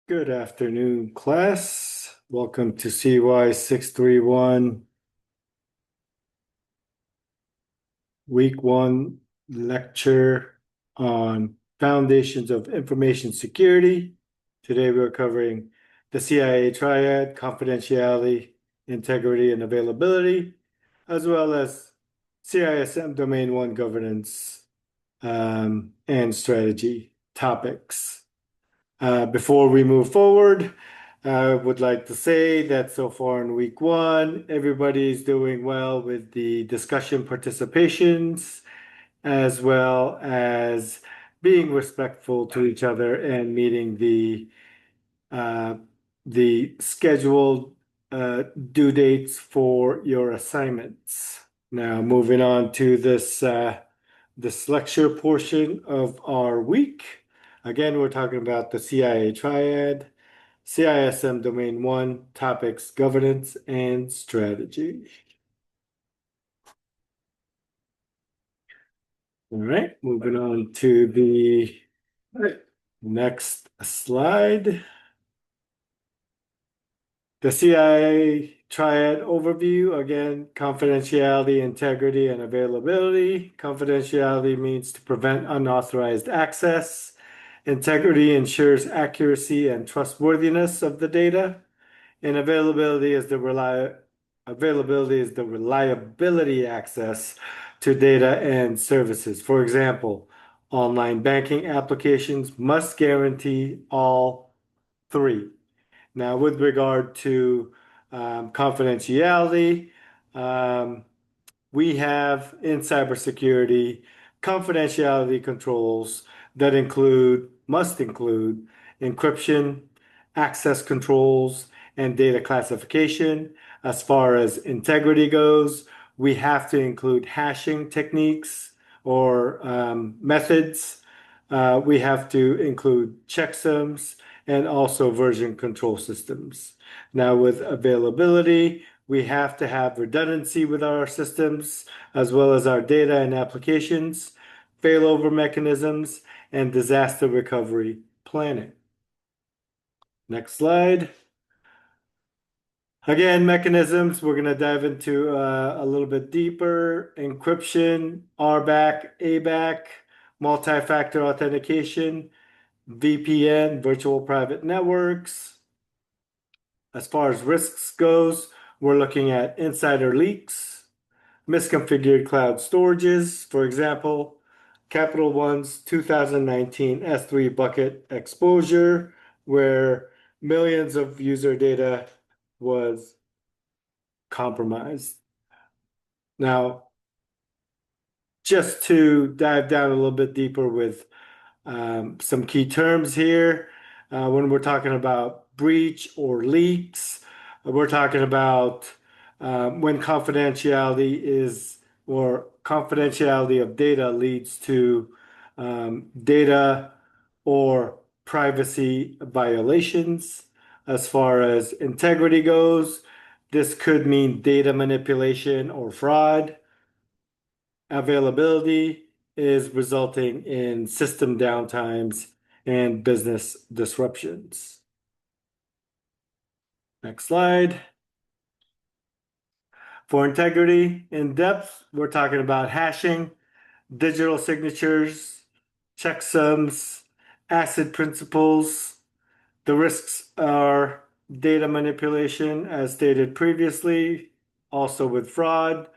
Good afternoon, class. Welcome to CY 631, Week 1 lecture on Foundations of Information Security. Today we're covering the CIA triad, confidentiality, integrity, and availability, as well as CISM Domain 1 governance and strategy topics. Before we move forward, I would like to say that so far in week 1, everybody's doing well with the discussion participations, as well as being respectful to each other and meeting uh, the scheduled due dates for your assignments. Now, moving on to this lecture portion of our week. Again, we're talking about the CIA triad, CISM Domain 1, topics, governance, and strategy. All right, moving on to the next slide. The CIA triad overview, again, confidentiality, integrity, and availability. Confidentiality means to prevent unauthorized access. Integrity ensures accuracy and trustworthiness of the data. And availability is the reliability access to data and services. For example, online banking applications must guarantee all three. Now, with regard to confidentiality, um, we have in cybersecurity confidentiality controls that must include encryption, access controls, and data classification. As far as integrity goes, we have to include hashing techniques or methods. We have to include checksums and also version control systems. Now, with availability, we have to have redundancy with our systems, as well as our data and applications, failover mechanisms, and disaster recovery planning. Next slide. Again, mechanisms, we're going to dive into a little bit deeper. Encryption, RBAC, ABAC, multi-factor authentication, VPN, virtual private networks. As far as risks goes, we're looking at insider leaks, misconfigured cloud storages, for example, Capital One's 2019 S3 bucket exposure, where millions of user data was compromised. Now, just to dive down a little bit deeper with some key terms here, when we're talking about breach or leaks, we're talking about when confidentiality of data leads to data or privacy violations. As far as integrity goes, this could mean data manipulation or fraud. Availability is resulting in system downtimes and business disruptions. Next slide. For integrity in depth, we're talking about hashing, digital signatures, checksums, ACID principles. The risks are data manipulation, as stated previously, also with fraud,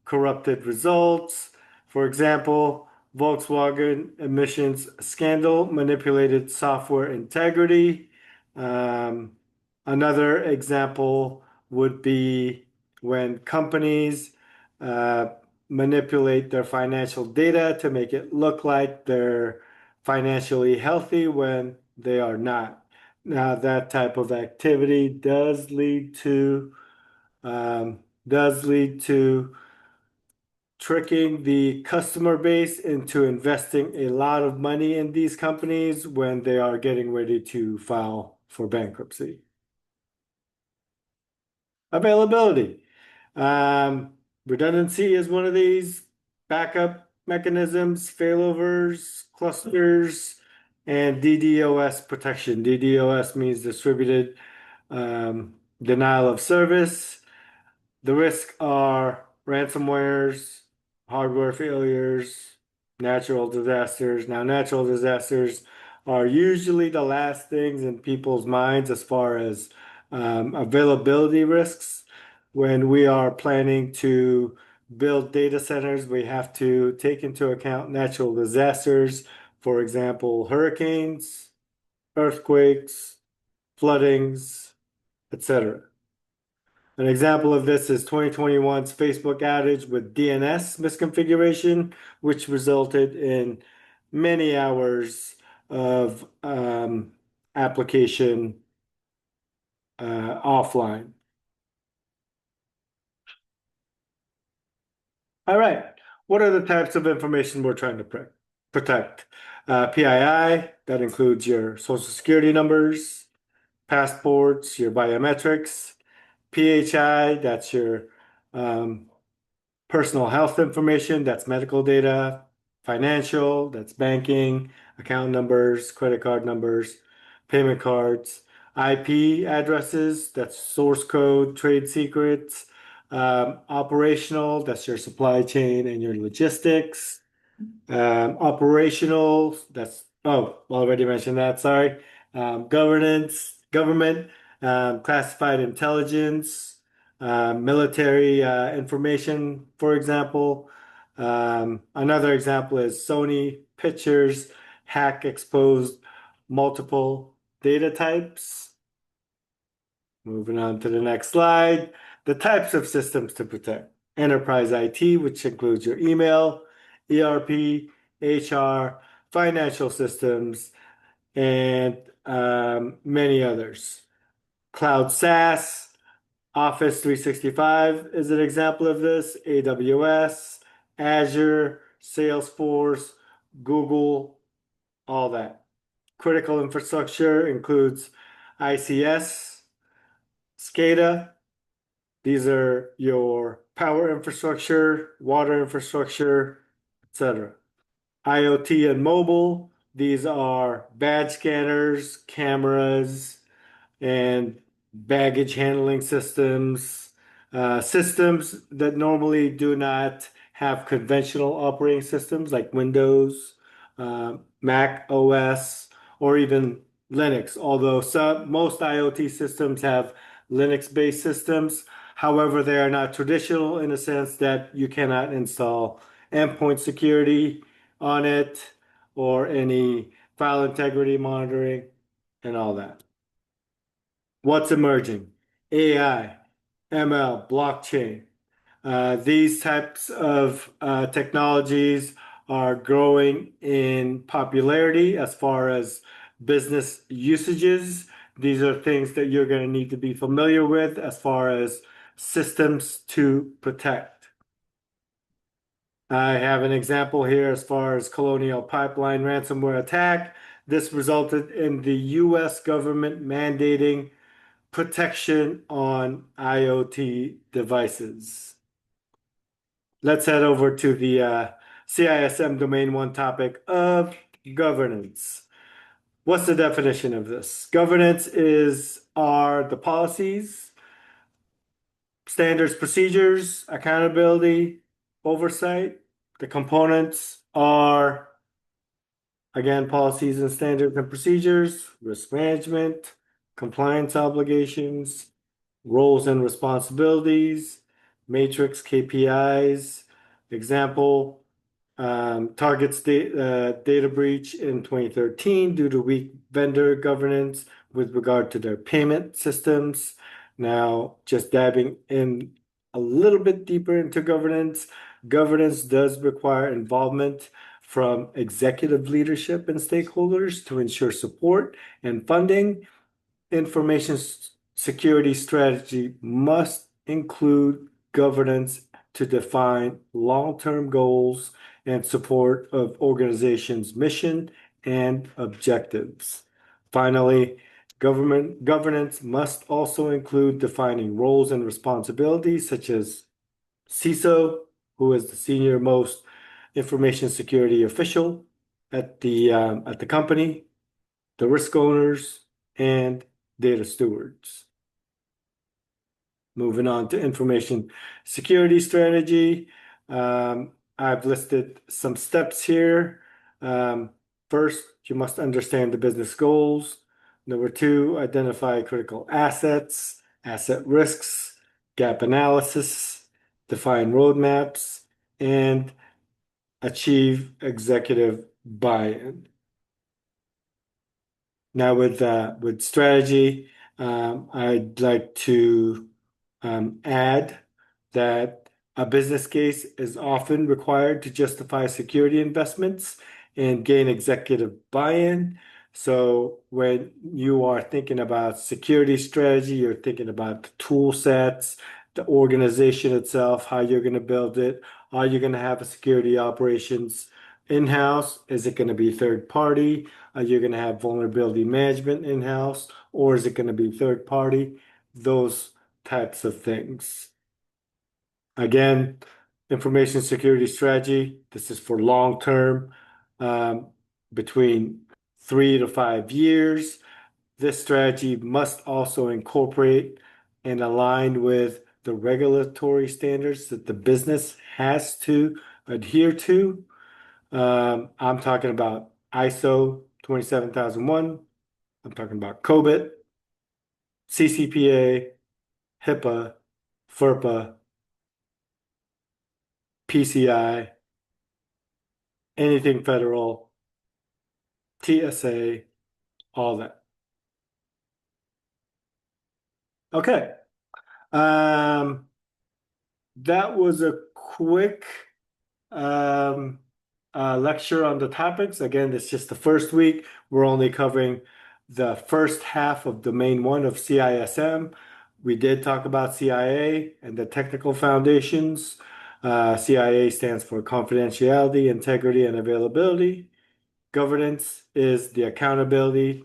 corrupted results. For example, Volkswagen emissions scandal manipulated software integrity. Another example would be when companies uh, manipulate their financial data to make it look like they're financially healthy when they are not. Now, that type of activity does lead to tricking the customer base into investing a lot of money in these companies when they are getting ready to file for bankruptcy. Availability. Redundancy is one of these. Backup mechanisms, failovers, clusters, and DDoS protection. DDoS means distributed denial of service. The risks are ransomwares, hardware failures, natural disasters. Now, natural disasters are usually the last things in people's minds as far as availability risks. When we are planning to build data centers, we have to take into account natural disasters, for example, hurricanes, earthquakes, floodings, etc. An example of this is 2021's Facebook outage with DNS misconfiguration, which resulted in many hours of application offline. All right, what are the types of information we're trying to protect? PII, that includes your social security numbers, passports, your biometrics. PHI, that's your um, personal health information, that's medical data. Financial, that's banking, account numbers, credit card numbers, payment cards. IP addresses, that's source code, trade secrets. Operational, that's your supply chain and your logistics. Operational, that's, oh, already mentioned that, sorry. Government, classified intelligence, military information, for example. Another example is Sony Pictures hack exposed multiple data types. Moving on to the next slide. The types of systems to protect. Enterprise IT, which includes your email, ERP, HR, financial systems, and many others. Cloud SaaS, Office 365 is an example of this, AWS, Azure, Salesforce, Google, all that. Critical infrastructure includes ICS, SCADA. These are your power infrastructure, water infrastructure, etc. IoT and mobile, these are badge scanners, cameras, and baggage handling systems, systems that normally do not have conventional operating systems like Windows, Mac OS, or even Linux, although most IoT systems have Linux-based systems. However, they are not traditional in the sense that you cannot install endpoint security on it or any file integrity monitoring and all that. What's emerging? AI, ML, blockchain. These types of technologies are growing in popularity as far as business usages. These are things that you're going to need to be familiar with as far as systems to protect. I have an example here as far as Colonial Pipeline ransomware attack. This resulted in the US government mandating protection on IoT devices. Let's head over to the CISM Domain 1 topic of governance. What's the definition of this? Governance are the policies, standards, procedures, accountability, oversight. The components are, again, policies and standards and procedures, risk management, compliance obligations, roles and responsibilities, matrix KPIs. Example, targets data breach in 2013 due to weak vendor governance with regard to their payment systems. Now, just dabbing in a little bit deeper into governance, governance does require involvement from executive leadership and stakeholders to ensure support and funding. Information security strategy must include governance to define long-term goals and support of organization's mission and objectives. Finally, government governance must also include defining roles and responsibilities such as CISO, who is the senior most information security official at the company, the risk owners, and data stewards. Moving on to information security strategy. I've listed some steps here. First, you must understand the business goals. Number two, identify critical assets, asset risks, gap analysis, define roadmaps, and achieve executive buy-in. Now with strategy, I'd like to add that a business case is often required to justify security investments and gain executive buy-in. So when you are thinking about security strategy, you're thinking about the tool sets, the organization itself, how you're going to build it. Are you going to have a security operations in-house? Is it going to be third party? Are you going to have vulnerability management in-house, or is it going to be third party? Those types of things. Again, information security strategy. This is for long term, between 3 to 5 years. This strategy must also incorporate and align with the regulatory standards that the business has to adhere to. I'm talking about ISO 27001. I'm talking about COBIT, CCPA, HIPAA, FERPA, PCI, anything federal, TSA, all that. Okay. That was a quick um, lecture on the topics. Again, it's just the first week. We're only covering the first half of domain one of CISM. We did talk about CIA and the technical foundations. CIA stands for confidentiality, integrity, and availability. Governance is the accountability,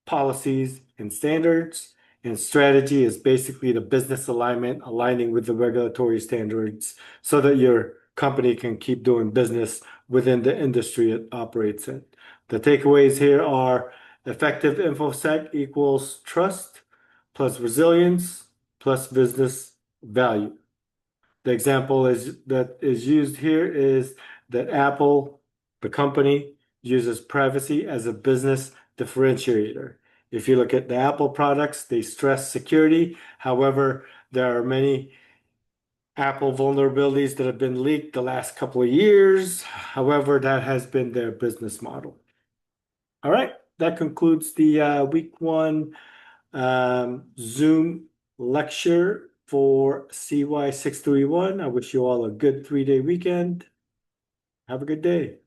policies, and standards. And strategy is basically the business alignment, aligning with the regulatory standards so that your company can keep doing business within the industry it operates in. The takeaways here are effective InfoSec equals trust plus resilience plus business value. The example that is used here is that Apple, the company, uses privacy as a business differentiator. If you look at the Apple products, they stress security. However, there are many Apple vulnerabilities that have been leaked the last couple of years. However, that has been their business model. All right, that concludes the week one Zoom lecture for CY 631. I wish you all a good 3-day weekend. Have a good day.